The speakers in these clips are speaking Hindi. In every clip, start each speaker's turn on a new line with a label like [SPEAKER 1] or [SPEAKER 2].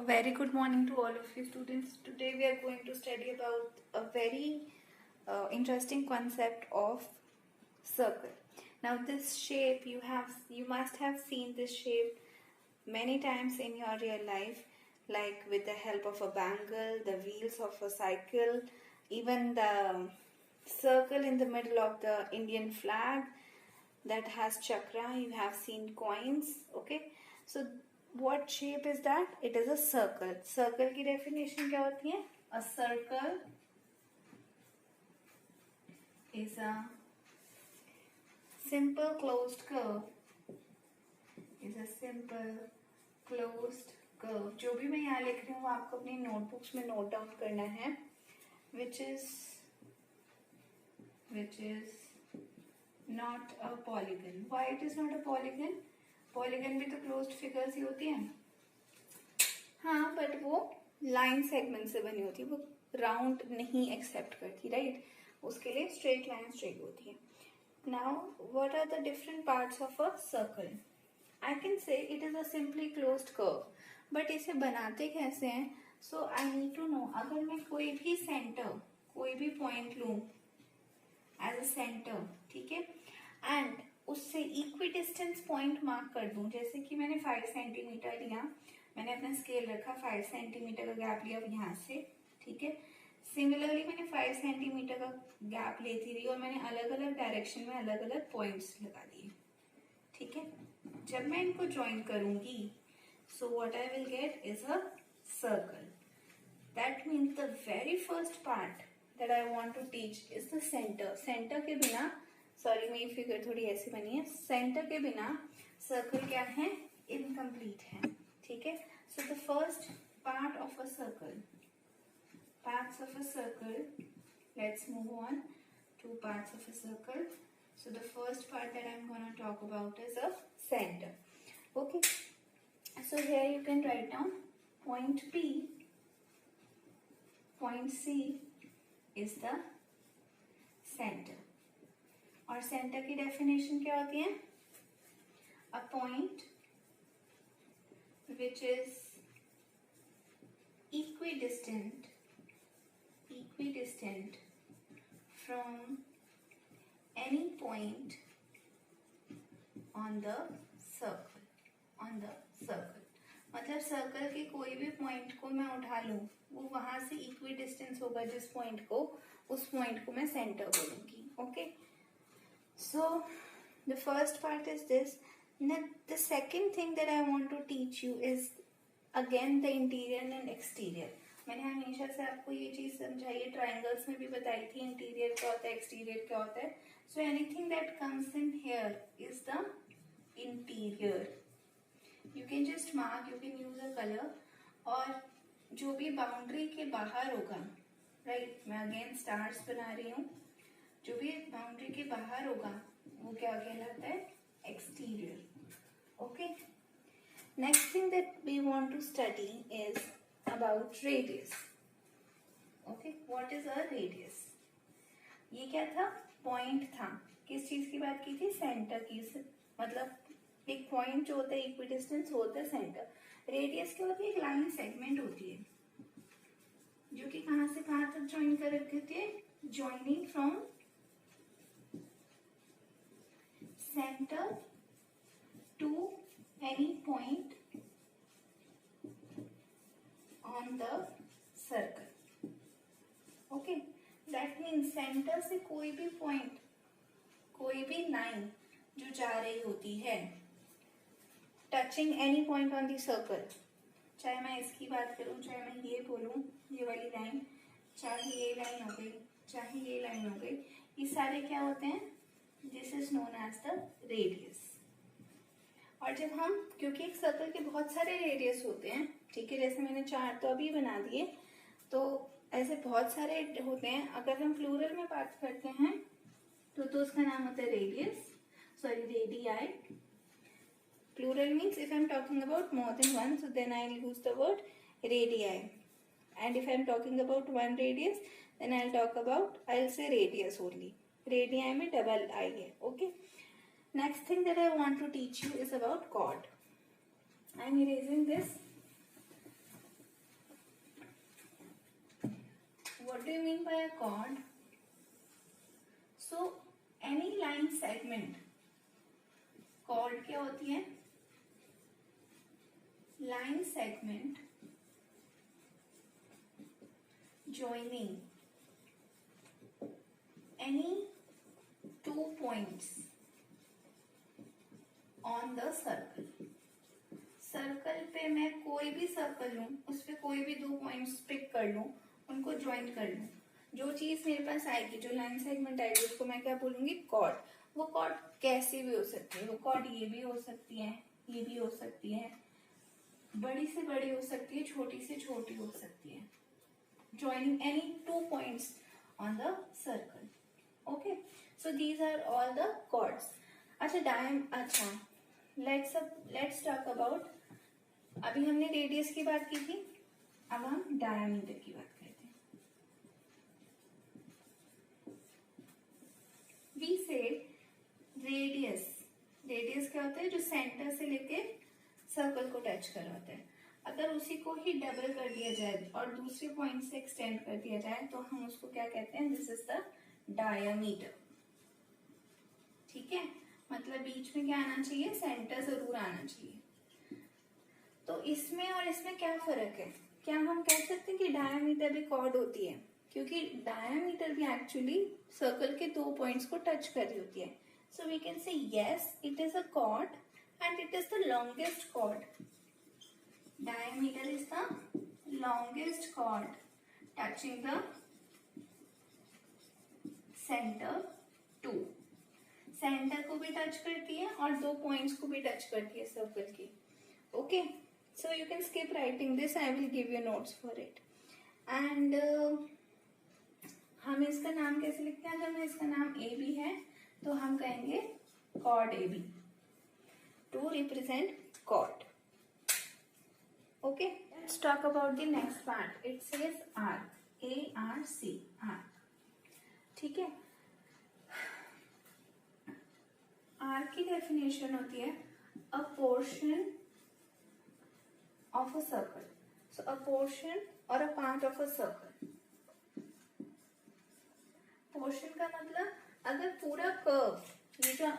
[SPEAKER 1] A very good morning to all of you students. Today we are going to study about a very interesting concept of circle. Now this shape you must have seen this shape many times in your real life, like with the help of a bangle, the wheels of a cycle, even the circle in the middle of the Indian flag that has chakra. You have seen coins. Okay, so what shape is that? It is a circle. Circle की definition क्या होती है? A circle is a simple closed curve. Is a simple closed curve. जो भी मैं यहाँ लिख रही हूँ वो आपको अपनी नोटबुक्स में नोट डाउन करना है. Which is not a polygon. Why it is not a polygon? Polygon भी तो क्लोज्ड फिगर्स ही होती हैं. हाँ, बट वो लाइन सेगमेंट से बनी होती है, वो राउंड नहीं एक्सेप्ट करती, राइट? उसके लिए स्ट्रेट लाइन स्ट्रेट होती है. Now what are the different parts of a circle? I can say it is a simply closed curve, but इसे बनाते कैसे हैं? So I need to know. अगर मैं कोई भी सेंटर, कोई भी पॉइंट लूं एज अ सेंटर, ठीक है, एंड उससे इक्वी डिस्टेंस पॉइंट मार्क कर दूं, जैसे कि मैंने 5 सेंटीमीटर लिया, मैंने अपना स्केल रखा, 5 सेंटीमीटर का गैप लिया यहाँ से, ठीक है. सिमिलरली मैंने 5 सेंटीमीटर का गैप लेती रही और मैंने अलग अलग डायरेक्शन में अलग अलग पॉइंट्स लगा दिए, ठीक है. जब मैं इनको ज्वाइन करूंगी, so what I will get is a circle. That means the very first part that I want to teach is the centre. Centre के बिना, सॉरी मेरी फिगर थोड़ी ऐसी बनी है, सेंटर के बिना सर्कल क्या है? इनकम्प्लीट है, ठीक है. So the first part of a circle, parts of a circle, let's move on two parts of a circle. So the first part that I am gonna talk about is a centre. Okay, so here you can write down point P, point C is the centre. और सेंटर की डेफिनेशन क्या होती है? A point which is equidistant from any point on the circle. मतलब सर्कल के कोई भी पॉइंट को मैं उठा लूं, वो वहां से इक्वी डिस्टेंस होगा जिस पॉइंट को, उस पॉइंट को मैं सेंटर बोलूंगी. Okay, so the first part is this. Now the second thing that I want to teach you is again the interior and exterior. मैंने हमेशा से आपको ये चीज समझाई है, ट्राइंगल्स में भी बताई थी, इंटीरियर क्या होता है, एक्सटीरियर क्या होता है. So anything that comes in here is the interior. You can just mark, you can use a colour. और जो भी बाउंड्री के बाहर होगा, राइट, मैं अगेन स्टार्स बना रही हूँ, जो भी बाउंड्री के बाहर होगा वो क्या कहलाता है? Exterior. Okay, next thing that we want to study is about radius. Okay, what is a radius? ये क्या था? पॉइंट था. किस चीज की बात की थी? सेंटर की. मतलब एक पॉइंट जो होता है इक्वी डिस्टेंस होता है सेंटर. रेडियस क्या होती है? एक लाइन सेगमेंट होती है जो कि कहां से कहां तक ज्वाइन कर रखी होती है? Joining from center to any point on the circle. Okay, that means center से कोई भी point, कोई भी line जो जा रही होती है touching any point on the circle, चाहे मैं इसकी बात करूं, चाहे मैं ये बोलूं, ये वाली लाइन, चाहे ये लाइन हो गई, चाहे ये लाइन हो गई, ये सारे क्या होते हैं? This is known as the radius. और जब हम, क्योंकि एक सर्कल के बहुत सारे रेडियस होते हैं, ठीक है, जैसे मैंने 4 तो अभी बना दिए, तो ऐसे बहुत सारे होते हैं. अगर हम प्लूरल में बात करते हैं तो उसका नाम होता है radius, sorry radii. Plural means if I am talking about more than one, so then I will use the word radii. And if I am talking about one radius, then I will say radius only. Radii में डबल आई है. Okay, next thing that I want to teach you is about chord. I am erasing this. do you mean by a chord? So any line segment, chord क्या होती है? Line segment joining any 2 points on the circle. Circle पे मैं कोई भी सर्कल लूं, उस पे कोई भी 2 पॉइंट्स पिक कर लूं, उनको ज्वाइन कर लूं, जो चीज मेरे पास आएगी, जो लाइन सेगमेंट आएगी, उसको मैं क्या बोलूंगी? कॉर्ड. वो कॉर्ड कैसी भी हो सकती है. वो कॉर्ड ये भी हो सकती है, ये भी हो सकती है, बड़ी से बड़ी हो सकती है, छोटी से छोटी हो सकती है. Joining any 2 points on the circle. Okay, so these are all the chords. अच्छा, लेट्स टॉक अबाउट. अभी हमने रेडियस की बात की थी, अब हम डायमीटर की बात करते हैं. वी से रेडियस क्या होता है? जो सेंटर से लेके सर्कल को टच करवाता है. अगर उसी को ही डबल कर दिया जाए और दूसरे पॉइंट से एक्सटेंड कर दिया जाए तो हम उसको क्या कहते हैं? This is the diameter. ठीक है, मतलब बीच में क्या आना चाहिए? सेंटर जरूर आना चाहिए. तो इसमें और इसमें क्या फर्क है? क्या हम कह सकते हैं कि डायमीटर भी कॉर्ड होती है? क्योंकि डायमीटर भी एक्चुअली सर्कल के 2 पॉइंट्स को टच कर रही होती है. So we can say yes, it is a chord and it is the longest chord. Diameter is the longest chord touching the center 2. Centre को भी टच करती है और 2 पॉइंट्स को भी टच करती है सर्कल की. Okay, so you can skip writing this, I will give you notes for it. And हम इसका नाम कैसे लिखते हैं? अगर मैं इसका नाम ए बी है तो हम कहेंगे chord A B to represent chord. Okay, let's talk about the next part. It says arc, A-R-C, arc. ठीक है, arc की definition होती है a portion of a circle. So a portion or a part of a circle. Portion का मतलब अगर पूरा कर्व, ये जो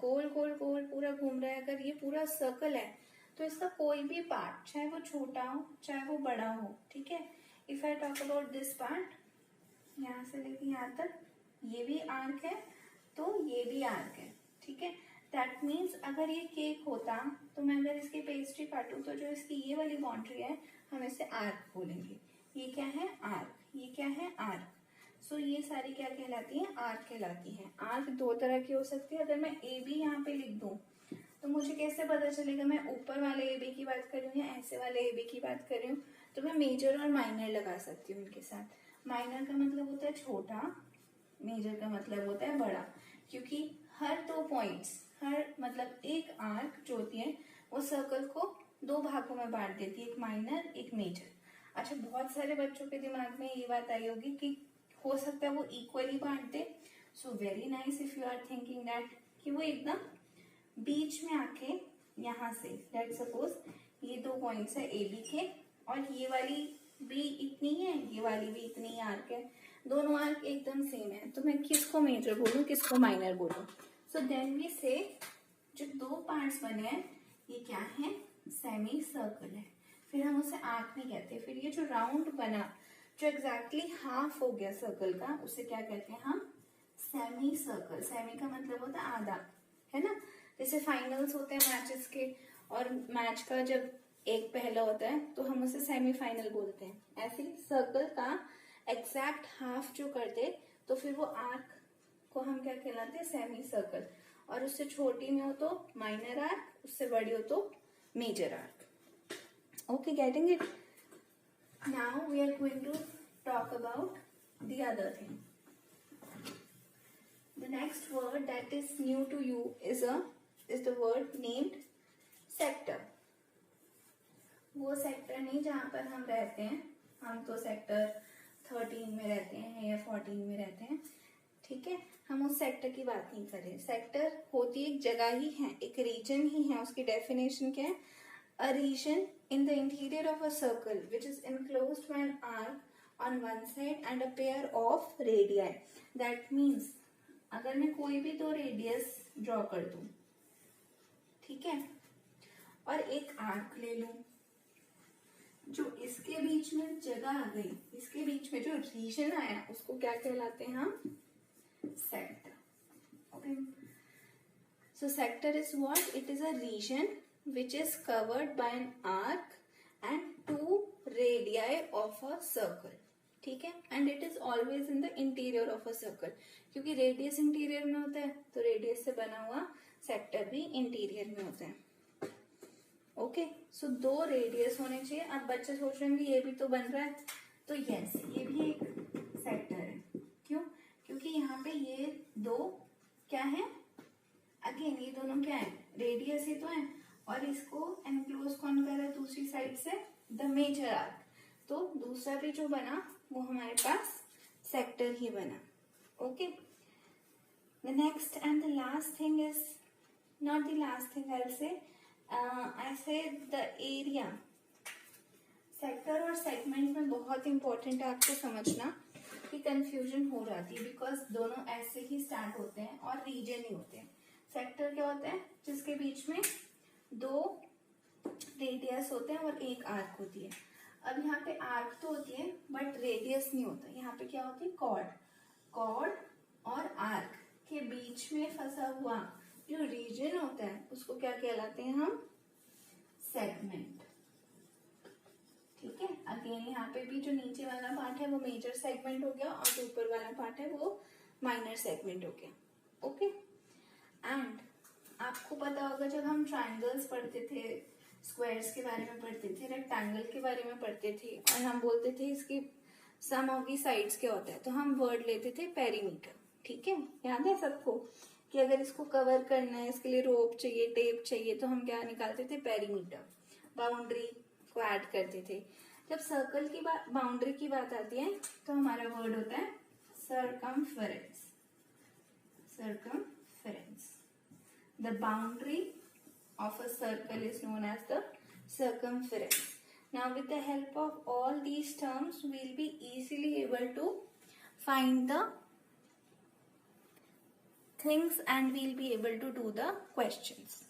[SPEAKER 1] गोल गोल गोल पूरा घूम रहा है, अगर ये पूरा सर्कल है तो इसका कोई भी पार्ट, चाहे वो छोटा हो चाहे वो बड़ा हो, ठीक है. If I talk about this part, यहाँ से लेके यहाँ तक ये भी आर्क है तो ये भी आर्क है. ठीक है, दैट मीन्स अगर ये केक होता तो मैं अगर इसकी पेस्ट्री काटूं तो जो इसकी ये वाली बाउंड्री है हम इसे आर्क बोलेंगे. ये क्या है? आर्क. ये क्या है? आर्क. सो ये सारी क्या कहलाती है? आर्क कहलाती है. आर्क 2 तरह की हो सकती है. अगर मैं ए बी यहाँ पे लिख दूं तो मुझे कैसे पता चलेगा मैं ऊपर वाले ए बी की बात कर रही हूँ या ऐसे वाले ए बी की बात कर रही हूँ? तो मैं मेजर और माइनर लगा सकती हूँ उनके साथ. माइनर का मतलब होता है छोटा, मेजर का मतलब होता है बड़ा. क्योंकि हर 2 पॉइंट्स, हर मतलब एक आर्क जो होती है वो सर्कल को 2 भागों में बांट देती है, एक माइनर एक मेजर. अच्छा, बहुत सारे बच्चों के दिमाग में ये बात आई होगी कि हो सकता है वो इक्वली बांट दे. So very nice if you are thinking that कि वो एकदम बीच में आके यहाँ से, लेट सपोज ये 2 पॉइंट्स है ए बी के और ये वाली भी इतनी है, ये वाली भी इतनी ही आर्क है, दोनों आर्क एकदम सेम है, तो मैं किसको मेजर बोलूँ किसको माइनर बोलूँ? सो देन वी से जो 2 पार्ट्स बने हैं ये क्या है? सेमी सर्कल है. फिर हम उसे आर्क नहीं कहते. फिर ये जो राउंड बना, जो एग्जैक्टली हाफ हो गया सर्कल का, उसे क्या कहते हैं हम? Semi circle. सेमी का मतलब होता है आधा, है ना. जैसे फाइनल्स होते हैं मैचेस के, और मैच का जब एक पहला होता है तो हम उसे सेमीफाइनल बोलते हैं. ऐसे सर्कल का एग्जैक्ट हाफ जो कर दे तो फिर वो आर्क को हम क्या कहलाते हैं? Semi circle. और उससे छोटी में हो तो माइनर आर्क, उससे बड़ी हो तो major arc. Okay, getting it? Now we are going to talk about the other thing. The next word that is new to you is the word named sector. वो सेक्टर नहीं जहाँ पर हम रहते हैं, हम तो सेक्टर 13 में रहते हैं या 14 में रहते हैं. ठीक है, हम उस सेक्टर की बात नहीं कर रहे. सेक्टर होती एक जगह ही है, एक रीजन ही है. उसकी डेफिनेशन क्या है? A region in the interior of a circle which is enclosed by an arc on one side and a pair of radii. That means अगर मैं कोई भी दो रेडियस ड्रॉ कर दूं, ठीक है, और एक आर्क ले लूं, जो इसके बीच में जगह आ गई, इसके बीच में जो रीजन आया उसको क्या कहलाते हैं हम? Sector. Okay, so sector is what? It is a region which is covered by an arc and two radii of a circle. ठीक है, and it is always in the interior of a circle. क्योंकि रेडियस इंटीरियर में होता है तो रेडियस से बना हुआ सेक्टर भी इंटीरियर में होता है. ओके, सो दो रेडियस होने चाहिए. अब बच्चे सोच रहे हैं कि ये भी तो बन रहा है, तो यस, ये भी एक सेक्टर है. क्यों? क्योंकि यहाँ पे ये दो क्या है? अगेन ये दोनों क्या है? रेडियस ही तो है, और इसको एनक्लोज कौन कर रहा है दूसरी साइड से? The major arc. तो दूसरा भी जो बना वो हमारे पास सेक्टर ही बना. Okay, the next and the last thing is, not the last thing, I say the area. Sector और सेगमेंट में बहुत इंपॉर्टेंट है आपको समझना कि कंफ्यूजन हो जाती है, बिकॉज दोनों ऐसे ही स्टार्ट होते हैं और रीजन ही होते हैं. सेक्टर क्या होता है? जिसके बीच में दो रेडियस होते हैं और एक आर्क होती है. अब यहाँ पे आर्क तो होती है बट रेडियस नहीं होता. यहाँ पे क्या होती है? कॉर्ड. कॉर्ड और आर्क के बीच में फंसा हुआ जो रीजन होता है उसको क्या कहलाते हैं हम? सेगमेंट. ठीक है, अगेन यहाँ पे भी जो नीचे वाला पार्ट है वो मेजर सेगमेंट हो गया, और जो ऊपर वाला पार्ट है वो माइनर सेगमेंट हो गया. ओके, एंड आपको पता होगा जब हम ट्राइंगल्स पढ़ते थे, स्क्वायर्स के बारे में पढ़ते थे, रेक्टेंगल के बारे में पढ़ते थे, और हम बोलते थे इसकी सम ऑफ दी साइड्स क्या होता है, तो हम वर्ड लेते थे पेरीमीटर. ठीक है, याद है सबको कि अगर इसको कवर करना है, इसके लिए रोप चाहिए, टेप चाहिए, तो हम क्या निकालते थे? पेरीमीटर. बाउंड्री को ऐड करते थे. जब सर्कल की बात, बाउंड्री की बात आती है तो हमारा वर्ड होता है circumference. Circumference. The boundary of a circle is known as the circumference. Now with the help of all these terms, we will be easily able to find the things and we will be able to do the questions.